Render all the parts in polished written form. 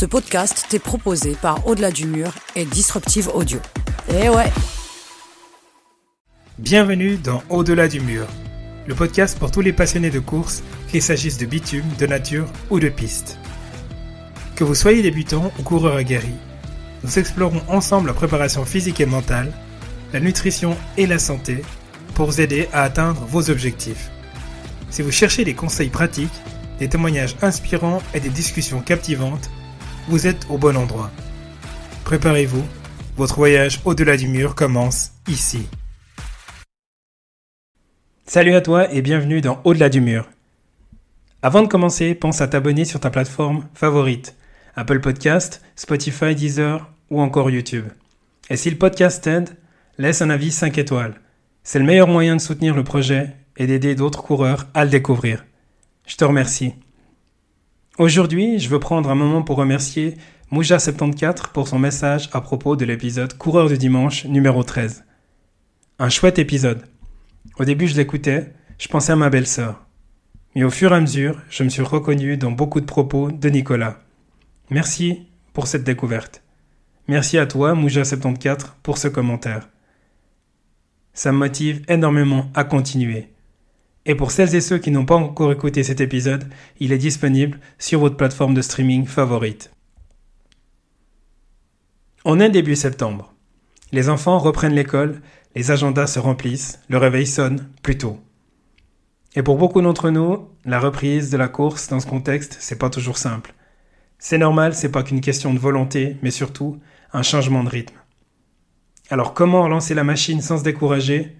Ce podcast t'est proposé par Au-delà du mur et Disruptive Audio. Eh ouais! Bienvenue dans Au-delà du mur, le podcast pour tous les passionnés de course, qu'il s'agisse de bitume, de nature ou de piste. Que vous soyez débutant ou coureur aguerri, nous explorons ensemble la préparation physique et mentale, la nutrition et la santé pour vous aider à atteindre vos objectifs. Si vous cherchez des conseils pratiques, des témoignages inspirants et des discussions captivantes, vous êtes au bon endroit. Préparez-vous, votre voyage au-delà du mur commence ici. Salut à toi et bienvenue dans Au-delà du mur. Avant de commencer, pense à t'abonner sur ta plateforme favorite, Apple Podcast, Spotify, Deezer ou encore YouTube. Et si le podcast t'aide, laisse un avis 5 étoiles. C'est le meilleur moyen de soutenir le projet et d'aider d'autres coureurs à le découvrir. Je te remercie. Aujourd'hui, je veux prendre un moment pour remercier Mouja74 pour son message à propos de l'épisode Coureur du dimanche numéro 13. Un chouette épisode. Au début, je l'écoutais, je pensais à ma belle-sœur. Mais au fur et à mesure, je me suis reconnu dans beaucoup de propos de Nicolas. Merci pour cette découverte. Merci à toi, Mouja74, pour ce commentaire. Ça me motive énormément à continuer. Et pour celles et ceux qui n'ont pas encore écouté cet épisode, il est disponible sur votre plateforme de streaming favorite. On est début septembre. Les enfants reprennent l'école, les agendas se remplissent, le réveil sonne plus tôt. Et pour beaucoup d'entre nous, la reprise de la course dans ce contexte, c'est pas toujours simple. C'est normal, c'est pas qu'une question de volonté, mais surtout un changement de rythme. Alors comment relancer la machine sans se décourager ?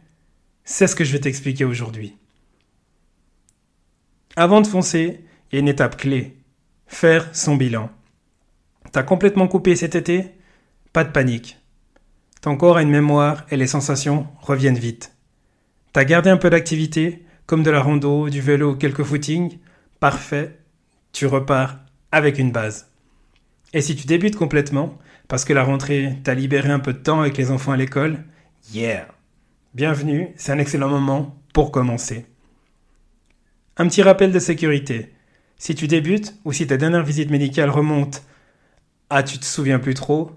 C'est ce que je vais t'expliquer aujourd'hui. Avant de foncer, il y a une étape clé. Faire son bilan. T'as complètement coupé cet été ? Pas de panique. Ton corps a une mémoire et les sensations reviennent vite. T'as gardé un peu d'activité, comme de la rando, du vélo ou quelques footings ? Parfait, tu repars avec une base. Et si tu débutes complètement, parce que la rentrée t'a libéré un peu de temps avec les enfants à l'école, yeah! Bienvenue, c'est un excellent moment pour commencer. Un petit rappel de sécurité. Si tu débutes ou si ta dernière visite médicale remonte à tu te souviens plus trop,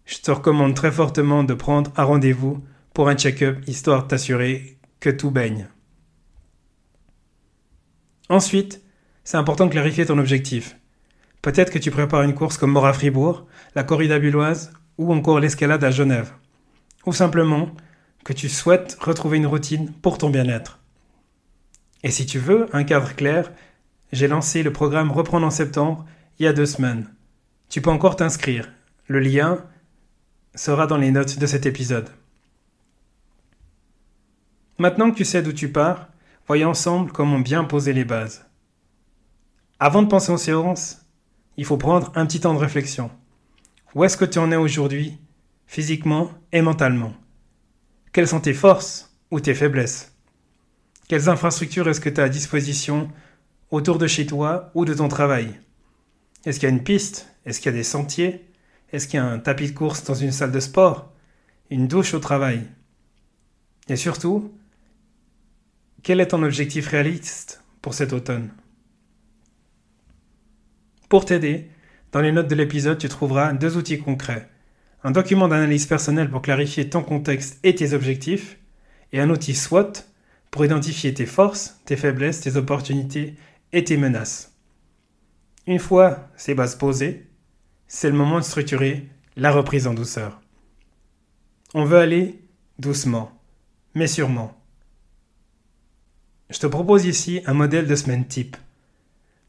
je te recommande très fortement de prendre un rendez-vous pour un check-up histoire de t'assurer que tout baigne. Ensuite, c'est important de clarifier ton objectif. Peut-être que tu prépares une course comme Mora-Fribourg, la corrida bulloise ou encore l'escalade à Genève. Ou simplement que tu souhaites retrouver une routine pour ton bien-être. Et si tu veux un cadre clair, j'ai lancé le programme Reprendre en septembre il y a 2 semaines. Tu peux encore t'inscrire. Le lien sera dans les notes de cet épisode. Maintenant que tu sais d'où tu pars, voyons ensemble comment bien poser les bases. Avant de penser aux séances, il faut prendre un petit temps de réflexion. Où est-ce que tu en es aujourd'hui, physiquement et mentalement ? Quelles sont tes forces ou tes faiblesses ? Quelles infrastructures est-ce que tu as à disposition autour de chez toi ou de ton travail ? Est-ce qu'il y a une piste ? Est-ce qu'il y a des sentiers ? Est-ce qu'il y a un tapis de course dans une salle de sport ? Une douche au travail ? Et surtout, quel est ton objectif réaliste pour cet automne ? Pour t'aider, dans les notes de l'épisode, tu trouveras 2 outils concrets. Un document d'analyse personnelle pour clarifier ton contexte et tes objectifs, et un outil SWOT pour identifier tes forces, tes faiblesses, tes opportunités et tes menaces. Une fois ces bases posées, c'est le moment de structurer la reprise en douceur. On veut aller doucement, mais sûrement. Je te propose ici un modèle de semaine type.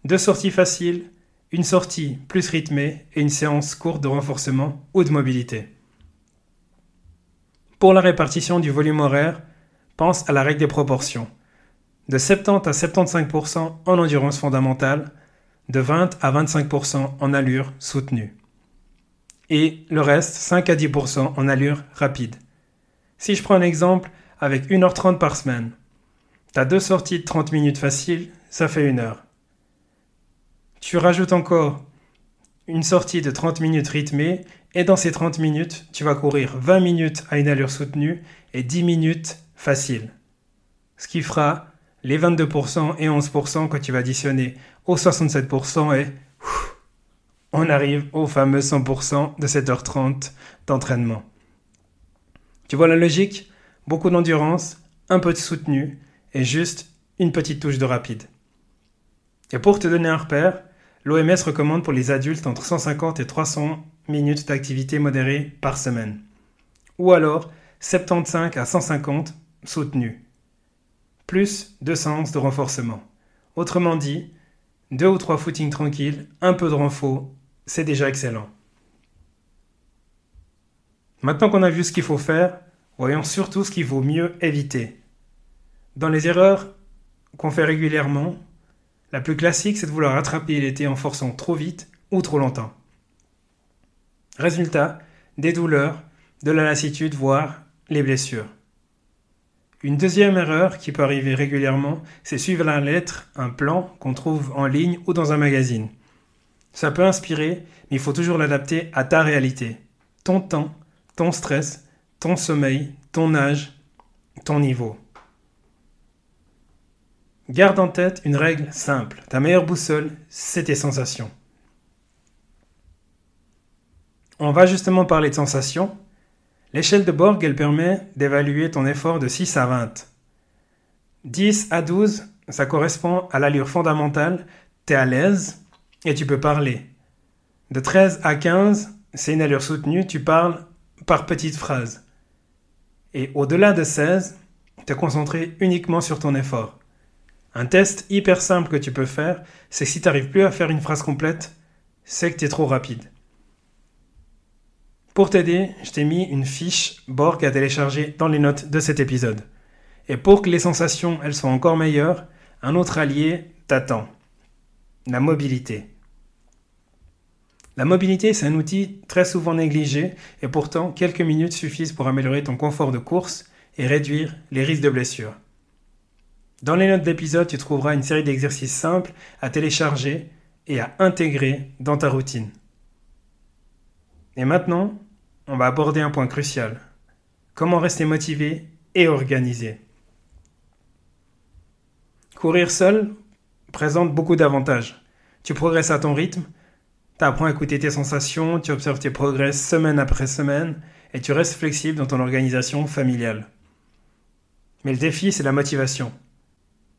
2 sorties faciles, une sortie plus rythmée et une séance courte de renforcement ou de mobilité. Pour la répartition du volume horaire, pense à la règle des proportions. De 70 à 75% en endurance fondamentale, de 20 à 25% en allure soutenue. Et le reste, 5 à 10% en allure rapide. Si je prends un exemple avec 1h30 par semaine, tu as 2 sorties de 30 minutes faciles, ça fait 1 heure. Tu rajoutes encore une sortie de 30 minutes rythmée et dans ces 30 minutes, tu vas courir 20 minutes à une allure soutenue et 10 minutes facile. Ce qui fera les 22% et 11% que tu vas additionner aux 67% et on arrive au fameux 100% de 7h30 d'entraînement. Tu vois la logique? Beaucoup d'endurance, un peu de soutenu et juste une petite touche de rapide. Et pour te donner un repère, l'OMS recommande pour les adultes entre 150 et 300 minutes d'activité modérée par semaine. Ou alors 75 à 150 soutenus. Plus 2 séances de renforcement. Autrement dit, 2 ou 3 footings tranquilles, un peu de renfort, c'est déjà excellent. Maintenant qu'on a vu ce qu'il faut faire, voyons surtout ce qu'il vaut mieux éviter. Dans les erreurs qu'on fait régulièrement, la plus classique, c'est de vouloir rattraper l'été en forçant trop vite ou trop longtemps. Résultat, des douleurs, de la lassitude, voire les blessures. Une deuxième erreur qui peut arriver régulièrement, c'est suivre à la lettre un plan qu'on trouve en ligne ou dans un magazine. Ça peut inspirer, mais il faut toujours l'adapter à ta réalité, ton temps, ton stress, ton sommeil, ton âge, ton niveau. Garde en tête une règle simple. Ta meilleure boussole, c'est tes sensations. On va justement parler de sensations. L'échelle de Borg, elle permet d'évaluer ton effort de 6 à 20. 10 à 12, ça correspond à l'allure fondamentale, tu es à l'aise et tu peux parler. De 13 à 15, c'est une allure soutenue, tu parles par petites phrases. Et au-delà de 16, tu es concentré uniquement sur ton effort. Un test hyper simple que tu peux faire, c'est que si tu n'arrives plus à faire une phrase complète, c'est que tu es trop rapide. Pour t'aider, je t'ai mis une fiche Borg à télécharger dans les notes de cet épisode. Et pour que les sensations elles soient encore meilleures, un autre allié t'attend. La mobilité. La mobilité, c'est un outil très souvent négligé et pourtant quelques minutes suffisent pour améliorer ton confort de course et réduire les risques de blessures. Dans les notes d'épisode, tu trouveras une série d'exercices simples à télécharger et à intégrer dans ta routine. Et maintenant, on va aborder un point crucial. Comment rester motivé et organisé. Courir seul présente beaucoup d'avantages. Tu progresses à ton rythme, tu apprends à écouter tes sensations, tu observes tes progrès semaine après semaine et tu restes flexible dans ton organisation familiale. Mais le défi, c'est la motivation.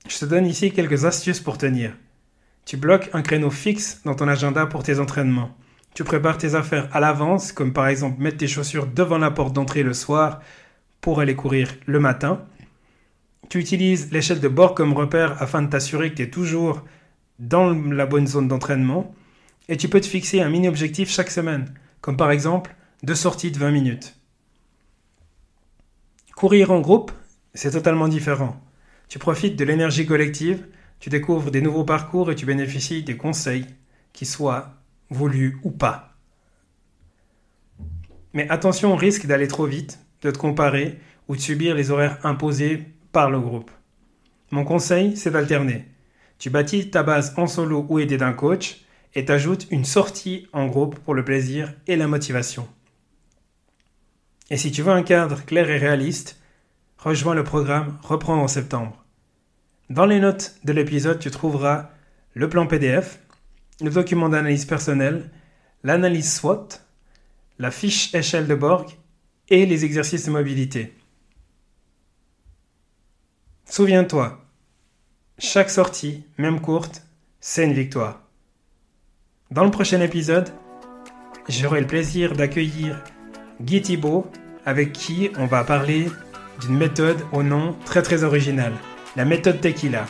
Je te donne ici quelques astuces pour tenir. Tu bloques un créneau fixe dans ton agenda pour tes entraînements. Tu prépares tes affaires à l'avance, comme par exemple mettre tes chaussures devant la porte d'entrée le soir pour aller courir le matin. Tu utilises l'échelle de Borg comme repère afin de t'assurer que tu es toujours dans la bonne zone d'entraînement. Et tu peux te fixer un mini-objectif chaque semaine, comme par exemple 2 sorties de 20 minutes. Courir en groupe, c'est totalement différent. Tu profites de l'énergie collective, tu découvres des nouveaux parcours et tu bénéficies des conseils, qu'ils soient voulus ou pas. Mais attention au risque d'aller trop vite, de te comparer ou de subir les horaires imposés par le groupe. Mon conseil, c'est d'alterner. Tu bâtis ta base en solo ou aidé d'un coach et t'ajoutes une sortie en groupe pour le plaisir et la motivation. Et si tu veux un cadre clair et réaliste, rejoins le programme Reprendre en septembre. Dans les notes de l'épisode, tu trouveras le plan PDF, le document d'analyse personnelle, l'analyse SWOT, la fiche échelle de Borg et les exercices de mobilité. Souviens-toi, chaque sortie, même courte, c'est une victoire. Dans le prochain épisode, j'aurai le plaisir d'accueillir Guy Thibault, avec qui on va parler d'une méthode au nom très original, la méthode Tequila.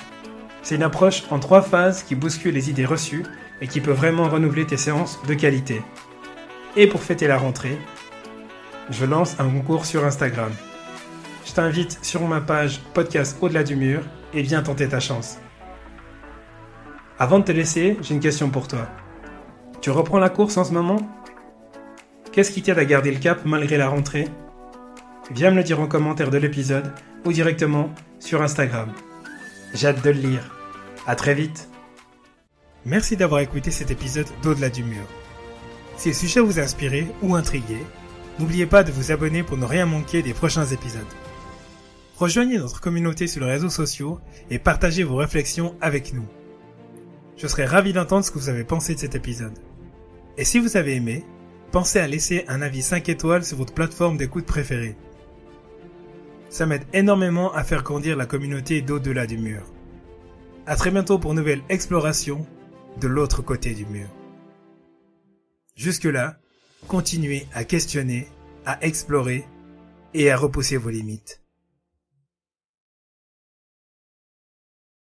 C'est une approche en 3 phases qui bouscule les idées reçues et qui peut vraiment renouveler tes séances de qualité. Et pour fêter la rentrée, je lance un concours sur Instagram. Je t'invite sur ma page podcast Au-delà du mur et viens tenter ta chance. Avant de te laisser, j'ai une question pour toi. Tu reprends la course en ce moment ? Qu'est-ce qui t'aide à garder le cap malgré la rentrée ? Viens me le dire en commentaire de l'épisode ou directement sur Instagram. J'ai hâte de le lire. À très vite. Merci d'avoir écouté cet épisode d'Au-delà du mur. Si le sujet vous a inspiré ou intrigué, n'oubliez pas de vous abonner pour ne rien manquer des prochains épisodes. Rejoignez notre communauté sur les réseaux sociaux et partagez vos réflexions avec nous. Je serai ravi d'entendre ce que vous avez pensé de cet épisode. Et si vous avez aimé, pensez à laisser un avis 5 étoiles sur votre plateforme d'écoute préférée. Ça m'aide énormément à faire grandir la communauté d'au-delà du mur. À très bientôt pour une nouvelle exploration de l'autre côté du mur. Jusque-là, continuez à questionner, à explorer et à repousser vos limites.